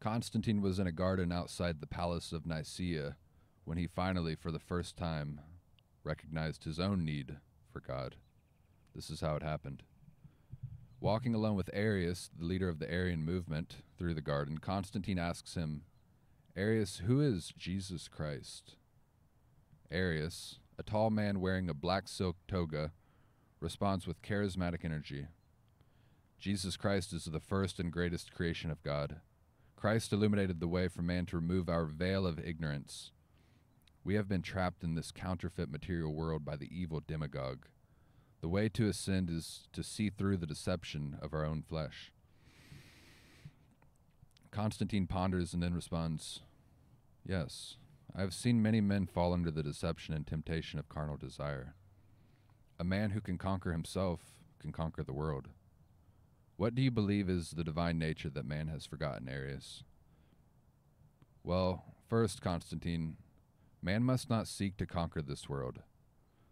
Constantine was in a garden outside the Palace of Nicea when he finally, for the first time, recognized his own need for God. This is how it happened. Walking alone with Arius, the leader of the Arian movement, through the garden, Constantine asks him, "Arius, who is Jesus Christ?" Arius, a tall man wearing a black silk toga, responds with charismatic energy. Jesus Christ is the first and greatest creation of God. Christ illuminated the way for man to remove our veil of ignorance. We have been trapped in this counterfeit material world by the evil demagogue. The way to ascend is to see through the deception of our own flesh. Constantine ponders and then responds, "Yes, I have seen many men fall under the deception and temptation of carnal desire. A man who can conquer himself can conquer the world. What do you believe is the divine nature that man has forgotten, Arius?" "Well, first, Constantine, man must not seek to conquer this world.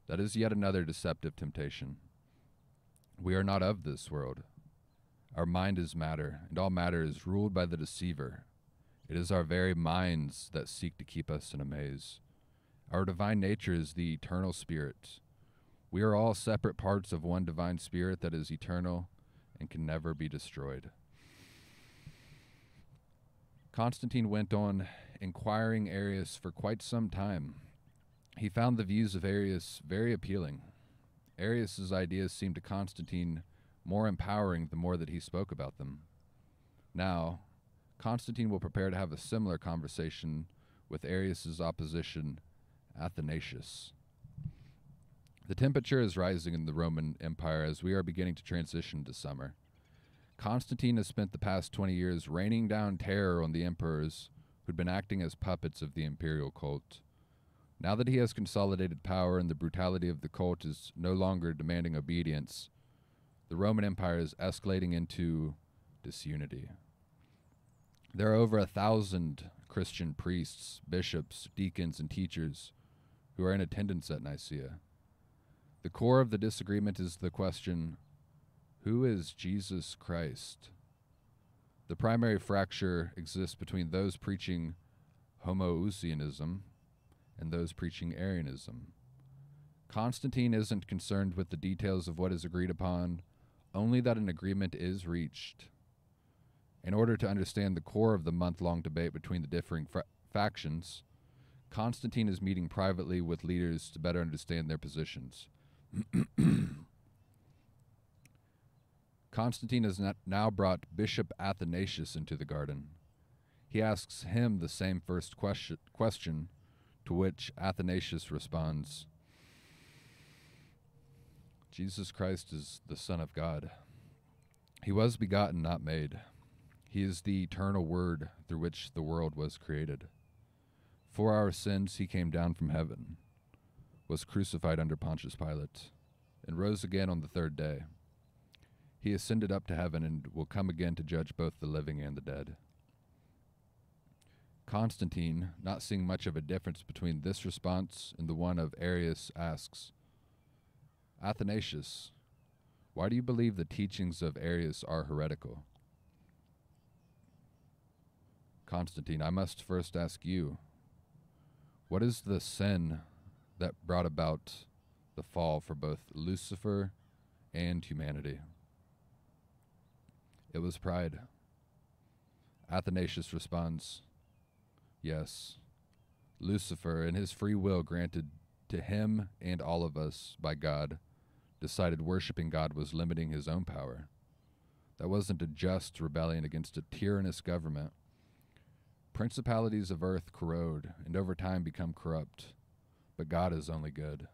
That is yet another deceptive temptation. We are not of this world. Our mind is matter, and all matter is ruled by the deceiver. It is our very minds that seek to keep us in a maze. Our divine nature is the eternal spirit. We are all separate parts of one divine spirit that is eternal and can never be destroyed." Constantine went on inquiring Arius for quite some time. He found the views of Arius very appealing. Arius's ideas seemed to Constantine more empowering the more that he spoke about them. Now, Constantine will prepare to have a similar conversation with Arius's opposition, Athanasius. The temperature is rising in the Roman Empire as we are beginning to transition to summer. Constantine has spent the past 20 years raining down terror on the emperors who'd been acting as puppets of the imperial cult. Now that he has consolidated power and the brutality of the cult is no longer demanding obedience, the Roman Empire is escalating into disunity. There are over 1,000 Christian priests, bishops, deacons, and teachers who are in attendance at Nicaea. The core of the disagreement is the question, who is Jesus Christ? The primary fracture exists between those preaching homoousianism and those preaching Arianism. Constantine isn't concerned with the details of what is agreed upon, only that an agreement is reached. In order to understand the core of the month-long debate between the differing factions, Constantine is meeting privately with leaders to better understand their positions. Constantine has now brought Bishop Athanasius into the garden. He asks him the same first question, to which Athanasius responds, "Jesus Christ is the Son of God. He was begotten, not made. He is the eternal Word through which the world was created. For our sins he came down from heaven, was crucified under Pontius Pilate, and rose again on the third day. He ascended up to heaven and will come again to judge both the living and the dead." Constantine, not seeing much of a difference between this response and the one of Arius, asks, "Athanasius, why do you believe the teachings of Arius are heretical?" "Constantine, I must first ask you, what is the sin that brought about the fall for both Lucifer and humanity?" "It was pride." Athanasius responds, "Yes, Lucifer, in his free will granted to him and all of us by God, decided worshiping God was limiting his own power. That wasn't a just rebellion against a tyrannous government. Principalities of earth corrode and over time become corrupt, but God is only good.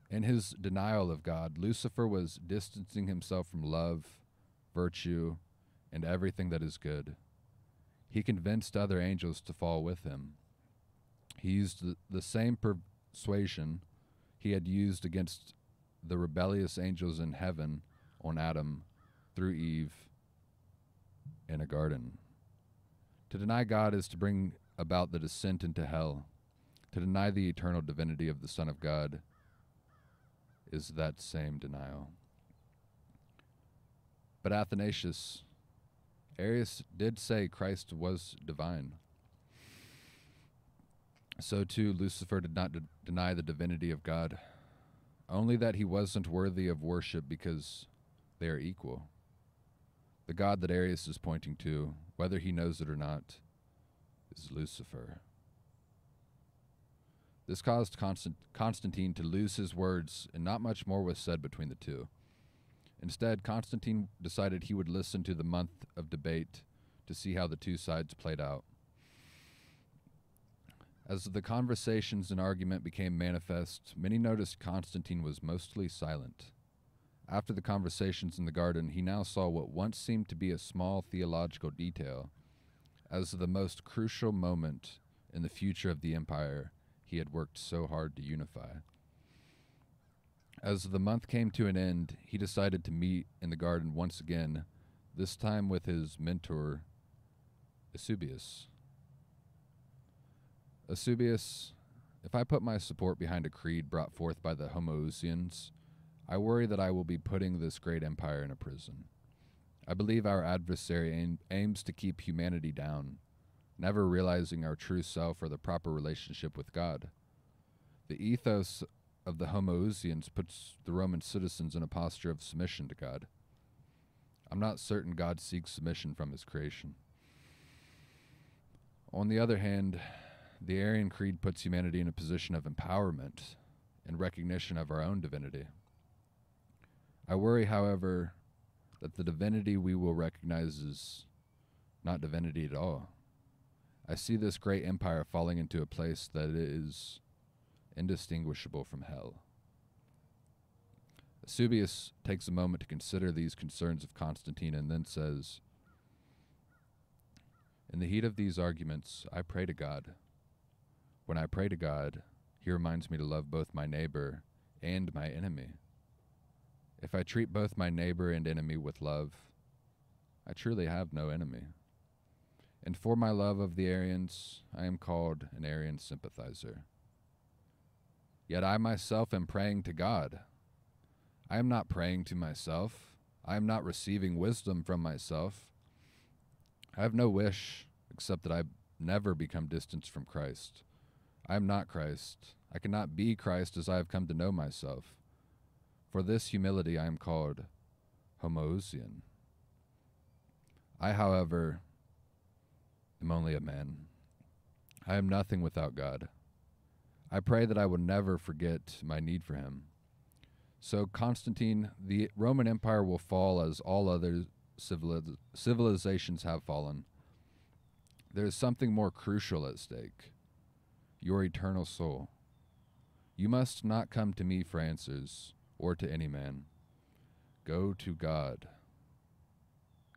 In his denial of God, Lucifer was distancing himself from love, virtue, and everything that is good. He convinced other angels to fall with him. He used the same persuasion he had used against the rebellious angels in heaven on Adam through Eve in a garden. To deny God is to bring about the descent into hell. To deny the eternal divinity of the Son of God is that same denial." But Athanasius Arius did say Christ was divine. So too, Lucifer did not deny the divinity of God, only that he wasn't worthy of worship because they are equal. The God that Arius is pointing to, whether he knows it or not, is Lucifer. This caused Constantine to lose his words, and not much more was said between the two. Instead, Constantine decided he would listen to the month of debate to see how the two sides played out. As the conversations and argument became manifest, many noticed Constantine was mostly silent. After the conversations in the garden, he now saw what once seemed to be a small theological detail as the most crucial moment in the future of the empire he had worked so hard to unify. As the month came to an end, he decided to meet in the garden once again, this time with his mentor, Eusebius. Eusebius, if I put my support behind a creed brought forth by the Homoousians, I worry that I will be putting this great empire in a prison. I believe our adversary aims to keep humanity down, never realizing our true self or the proper relationship with God. The ethos of the Homoousians puts the Roman citizens in a posture of submission to God. I'm not certain God seeks submission from his creation. On the other hand, the Arian creed puts humanity in a position of empowerment and recognition of our own divinity. I worry, however, that the divinity we will recognize is not divinity at all. I see this great empire falling into a place that is indistinguishable from hell. Eusebius takes a moment to consider these concerns of Constantine and then says, "In the heat of these arguments, I pray to God. When I pray to God, he reminds me to love both my neighbor and my enemy. If I treat both my neighbor and enemy with love, I truly have no enemy. And for my love of the Arians, I am called an Arian sympathizer. Yet I myself am praying to God. I am not praying to myself. I am not receiving wisdom from myself. I have no wish except that I never become distanced from Christ. I am not Christ. I cannot be Christ as I have come to know myself. For this humility I am called Homoousian. I, however, am only a man. I am nothing without God. I pray that I will never forget my need for him. So, Constantine, the Roman Empire will fall as all other civilizations have fallen. There is something more crucial at stake: your eternal soul. You must not come to me for answers, or to any man. Go to God.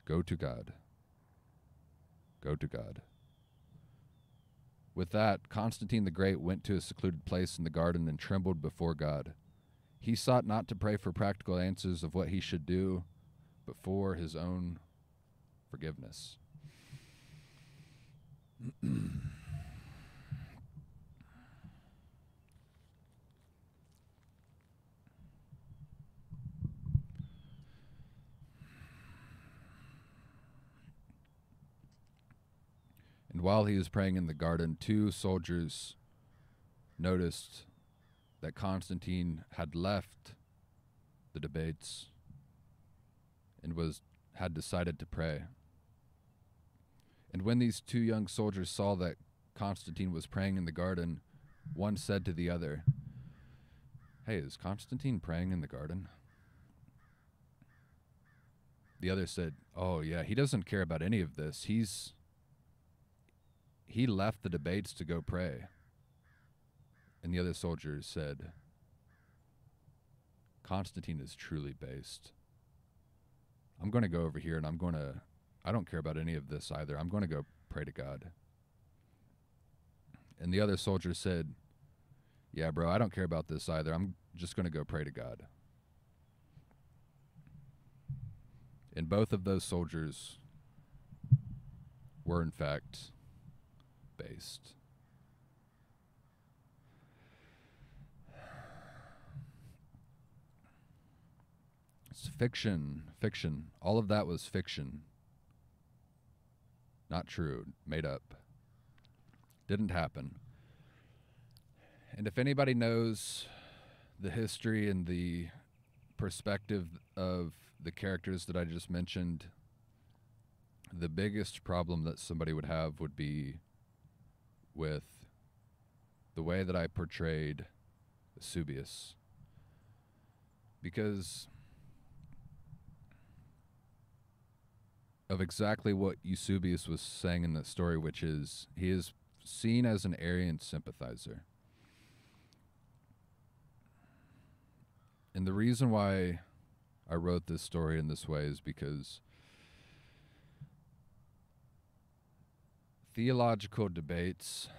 Go to God. Go to God." With that, Constantine the Great went to a secluded place in the garden and trembled before God. He sought not to pray for practical answers of what he should do, but for his own forgiveness. And while he was praying in the garden, two soldiers noticed that Constantine had left the debates and had decided to pray. And when these two young soldiers saw that Constantine was praying in the garden, one said to the other, "Hey, is Constantine praying in the garden?" The other said, "Oh yeah, he doesn't care about any of this. He left the debates to go pray." And the other soldiers said, "Constantine is truly based. I'm going to go over here and I don't care about any of this either. I'm going to go pray to God." And the other soldier said, "Yeah, bro, I don't care about this either. I'm just going to go pray to God." And both of those soldiers were, in fact, based. It's fiction. All of that was fiction. not true, made up, didn't happen. And if anybody knows the history and the perspective of the characters that I just mentioned, the biggest problem that somebody would have would be with the way that I portrayed Eusebius. Because of exactly what Eusebius was saying in that story, which is he is seen as an Arian sympathizer. And the reason why I wrote this story in this way is because theological debates,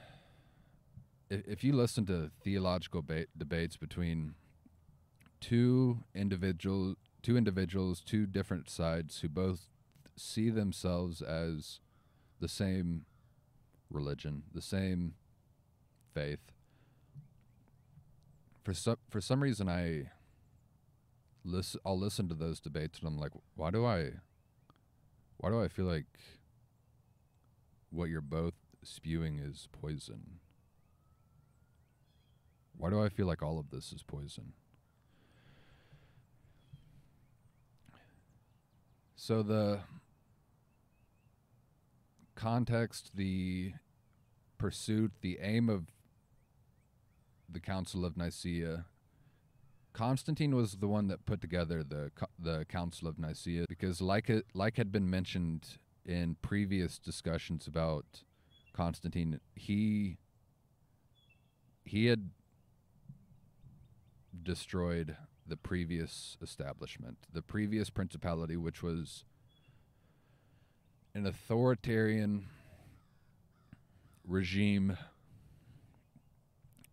if you listen to theological debates between two individuals, two different sides who both see themselves as the same religion, the same faith, for some reason I'll listen to those debates and I'm like, why do I feel like what you're both spewing is poison? Why do I feel like all of this is poison? So the context, the pursuit, the aim of the Council of Nicea, Constantine was the one that put together the Council of Nicea, because like had been mentioned in previous discussions about Constantine, he had destroyed the previous establishment, the previous principality, which was an authoritarian regime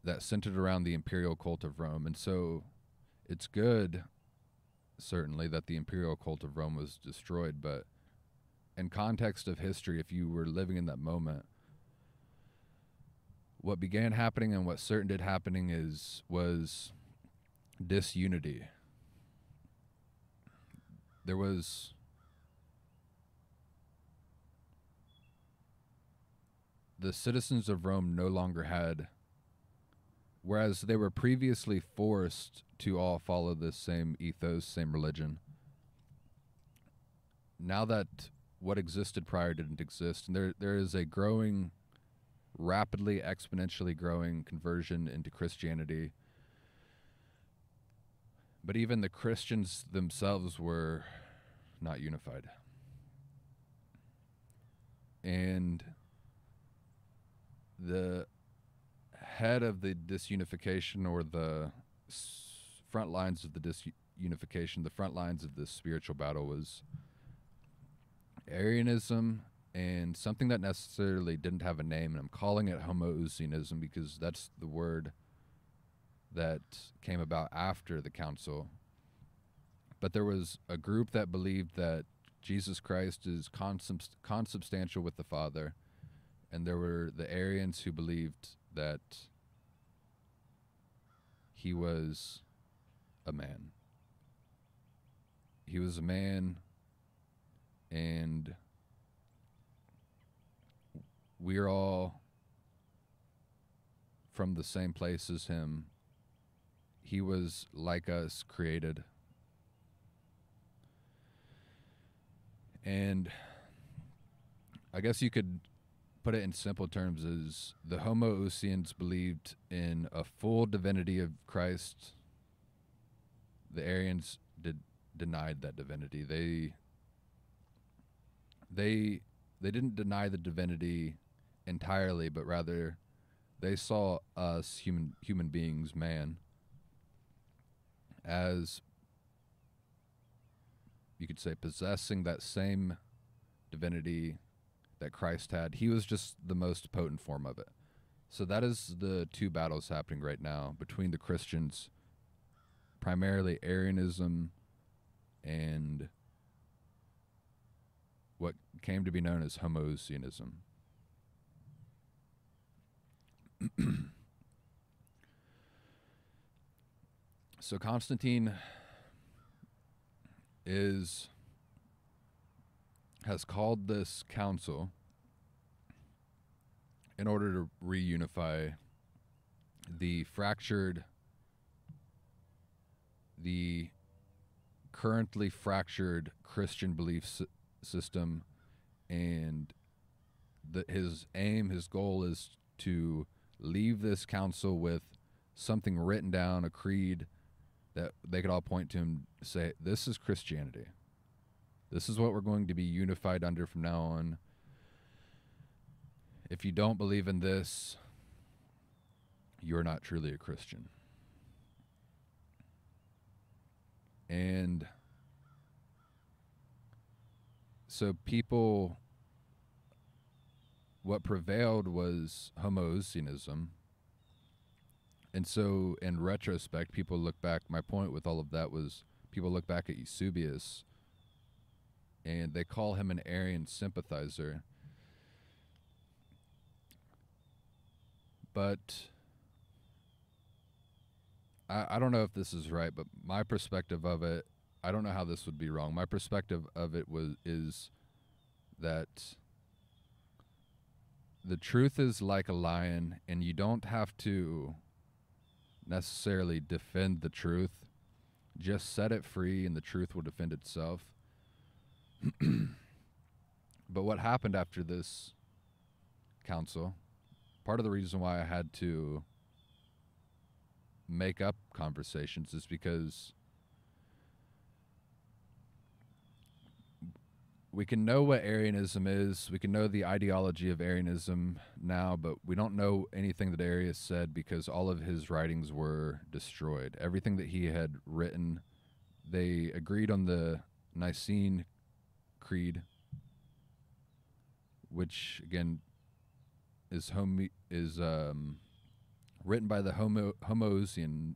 that centered around the imperial cult of Rome. And so it's good, certainly, that the imperial cult of Rome was destroyed, but in context of history, if you were living in that moment, what began happening and what certain did happening was disunity. There was the citizens of Rome no longer had, whereas they were previously forced to all follow this same ethos, same religion. Now that what existed prior didn't exist, and there is a growing, rapidly, exponentially growing conversion into Christianity. But even the Christians themselves were not unified. And the head of the disunification, or the front lines of the disunification, the front lines of this spiritual battle, was Arianism and something that necessarily didn't have a name, and I'm calling it homoousianism because that's the word that came about after the council. But there was a group that believed that Jesus Christ is consubstantial with the Father, and there were the Arians who believed that he was a man. He was a man, and we're all from the same place as him. He was like us, created. And I guess you could put it in simple terms as the homoousians believed in a full divinity of Christ. The Arians denied that divinity. They didn't deny the divinity entirely, but rather they saw us human beings, man, as, you could say, possessing that same divinity that Christ had. He was just the most potent form of it. So that is the two battles happening right now between the Christians, primarily Arianism and what came to be known as homoousianism. So Constantine has called this council in order to reunify the currently fractured Christian belief system, and his goal is to leave this council with something written down, a creed that they could all point to and say, this is Christianity. This is what we're going to be unified under from now on. If you don't believe in this, you're not truly a Christian. And so what prevailed was homoousianism. And so in retrospect, people look back, my point with all of that was people look back at Eusebius and they call him an Arian sympathizer. But I don't know if this is right, but my perspective of it, I don't know how this would be wrong. My perspective of it is that the truth is like a lion, and you don't have to necessarily defend the truth. Just set it free, and the truth will defend itself. But what happened after this council, part of the reason why I had to make up conversations is because we can know what Arianism is, we can know the ideology of Arianism now, but we don't know anything that Arius said because all of his writings were destroyed. Everything that he had written, they agreed on the Nicene Creed, which again is written by the Homoousians,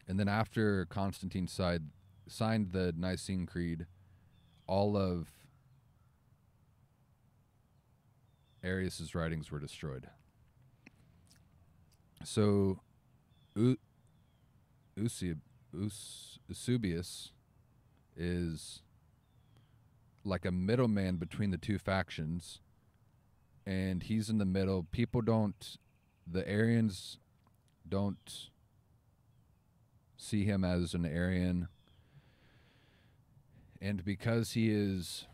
and then after Constantine signed the Nicene Creed, all of Arius's writings were destroyed. So Eusebius is like a middleman between the two factions, and he's in the middle. The Arians don't see him as an Arian, and because he is,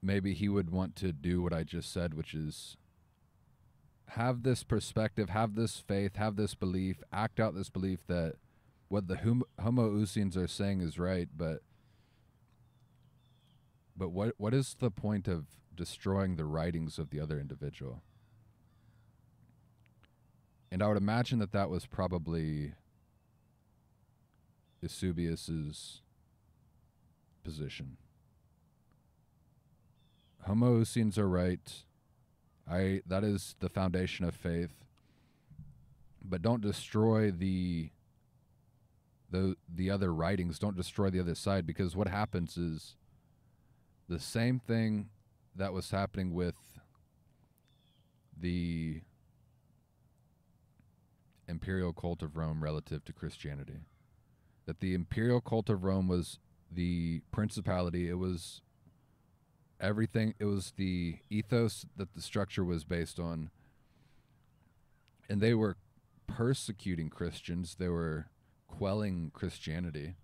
maybe he would want to do what I just said, which is have this perspective, have this faith, have this belief, act out this belief that what the Homoousians are saying is right, but what is the point of destroying the writings of the other individual? And I would imagine that was probably Eusebius's position. Homoousians are right. That is the foundation of faith. But don't destroy the other writings. Don't destroy the other side, because what happens is the same thing that was happening with the imperial cult of Rome relative to Christianity. That the imperial cult of Rome was the principality. It was everything. It was the ethos that the structure was based on. And they were persecuting Christians. They were quelling Christianity.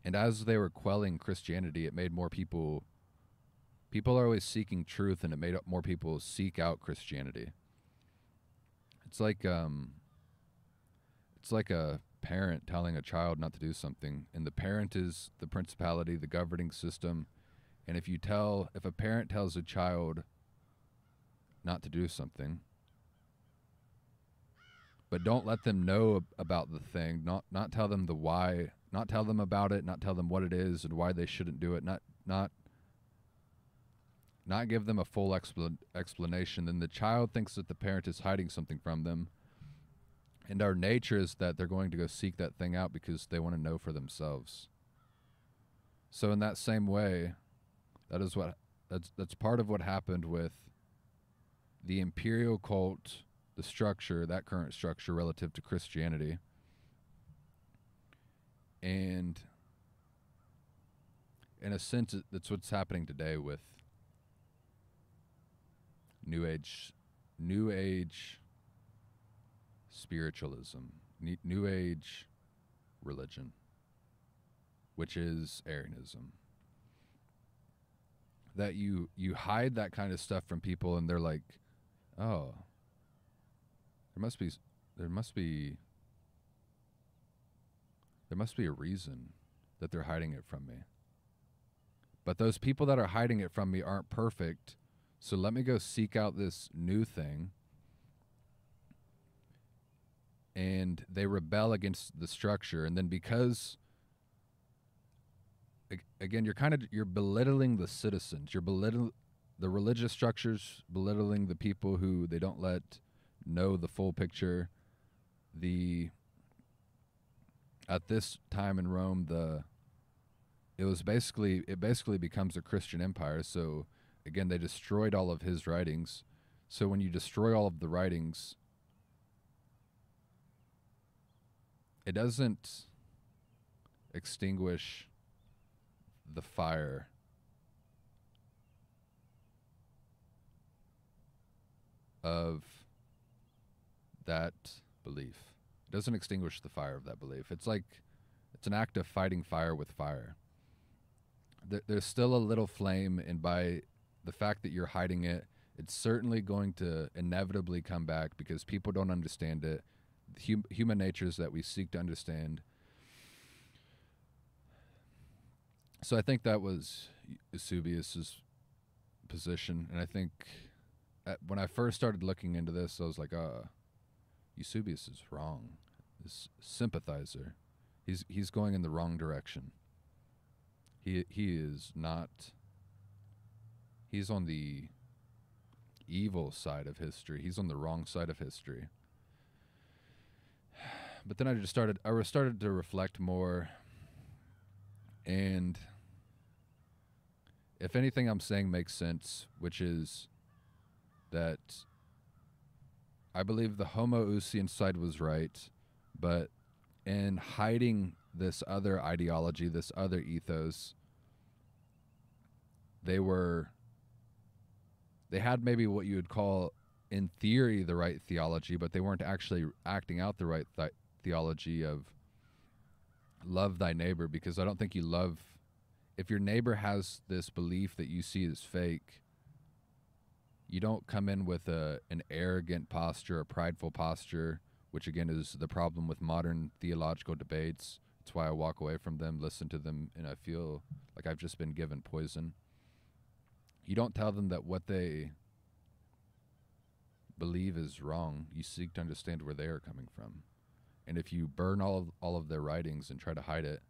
And as they were quelling Christianity, it made more people are always seeking truth, and it made more people seek out Christianity. It's like a parent telling a child not to do something, and the parent is the principality, the governing system. And if a parent tells a child not to do something, but don't let them know about the thing, not tell them the why, not tell them about it, not tell them what it is and why they shouldn't do it, not give them a full explanation, then the child thinks that the parent is hiding something from them. And our nature is that they're going to go seek that thing out because they want to know for themselves. So in that same way, that's part of what happened with the imperial cult, the structure, that current structure relative to Christianity. And in a sense, that's what's happening today with New Age spiritualism, New Age religion, which is Arianism. That you hide that kind of stuff from people, and they're like, oh, there must be a reason that they're hiding it from me. But those people that are hiding it from me aren't perfect, so let me go seek out this new thing. And they rebel against the structure, and then because, again, you're belittling the citizens. You're belittling the religious structures, belittling the people who they don't let know the full picture. At this time in Rome, it basically becomes a Christian empire. So again, they destroyed all of his writings. So when you destroy all of the writings, it doesn't extinguish the fire of that belief. It doesn't extinguish the fire of that belief. It's an act of fighting fire with fire. There's still a little flame, and by the fact that you're hiding it, it's certainly going to inevitably come back because people don't understand it. Human natures that we seek to understand. So I think that was Eusebius's position, and I think when I first started looking into this, I was like, Eusebius is wrong. This sympathizer, he's going in the wrong direction. He is not. He's on the evil side of history. He's on the wrong side of history. But then I started to reflect more, and if anything I'm saying makes sense, which is that I believe the Homoousian side was right, but in hiding this other ideology, this other ethos, they had maybe what you would call, in theory, the right theology, but they weren't actually acting out the right theology of love thy neighbor, because I don't think you love, if your neighbor has this belief that you see as fake, you don't come in with an arrogant posture, a prideful posture, which again is the problem with modern theological debates. That's why I walk away from them, listen to them, and I feel like I've just been given poison. You don't tell them that what they believe is wrong. You seek to understand where they are coming from. And if you burn all of their writings and try to hide it,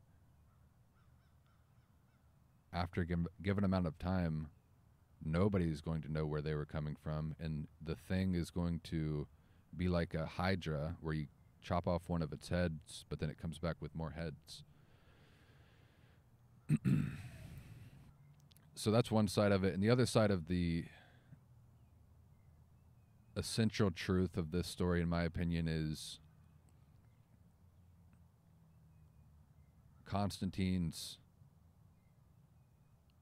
after a given amount of time, nobody's going to know where they were coming from, and the thing is going to be like a hydra where you chop off one of its heads, but then it comes back with more heads. So that's one side of it. And the other side of the essential truth of this story, in my opinion, is Constantine's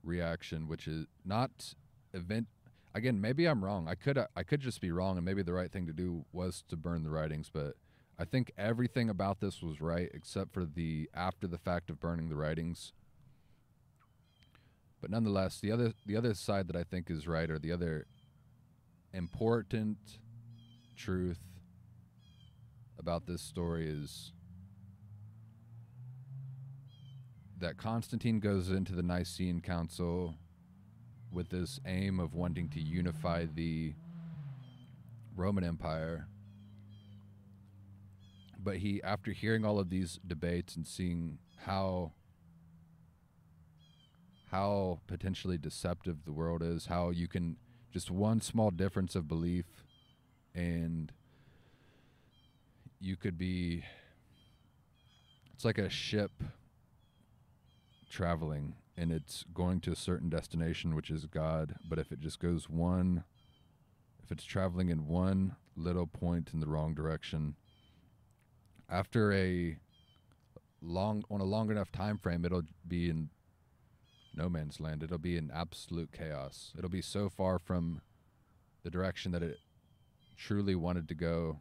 reaction, which is not event. Again, maybe I'm wrong. I could just be wrong, and maybe the right thing to do was to burn the writings, but I think everything about this was right except for the after the fact of burning the writings. But nonetheless, the other side that I think is right, or the other important truth about this story, is that Constantine goes into the Nicene Council with this aim of wanting to unify the Roman Empire. But he, after hearing all of these debates and seeing how potentially deceptive the world is, how you can just one small difference of belief and you could be, it's like a ship traveling and it's going to a certain destination, which is God, but if it just goes if it's traveling in one little point in the wrong direction, after on a long enough time frame, it'll be in no man's land. It'll be in absolute chaos. It'll be so far from the direction that it truly wanted to go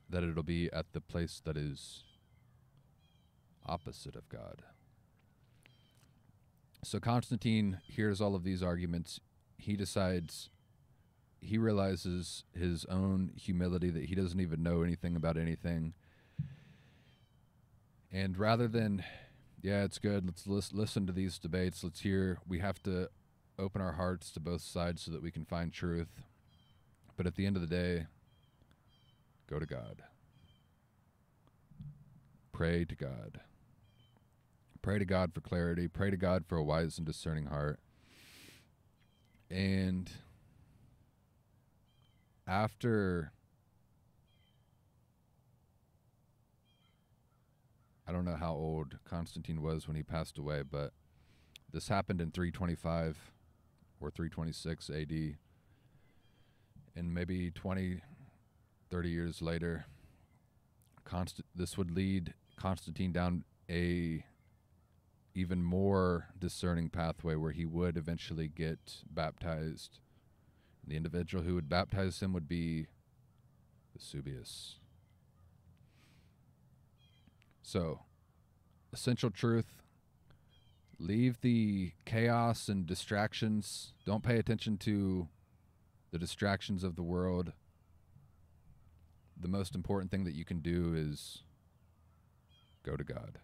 that it'll be at the place that is opposite of God. So Constantine hears all of these arguments. He realizes his own humility, that he doesn't even know anything about anything. And rather than, yeah, it's good, let's listen to these debates, we have to open our hearts to both sides so that we can find truth. But at the end of the day, go to God. Pray to God. Pray to God for clarity. Pray to God for a wise and discerning heart. And after, I don't know how old Constantine was when he passed away, but this happened in 325 or 326 AD. And maybe 20, 30 years later, this would lead Constantine down a even more discerning pathway where he would eventually get baptized. The individual who would baptize him would be Eusebius. So, essential truth: leave the chaos and distractions. Don't pay attention to the distractions of the world. The most important thing that you can do is go to God.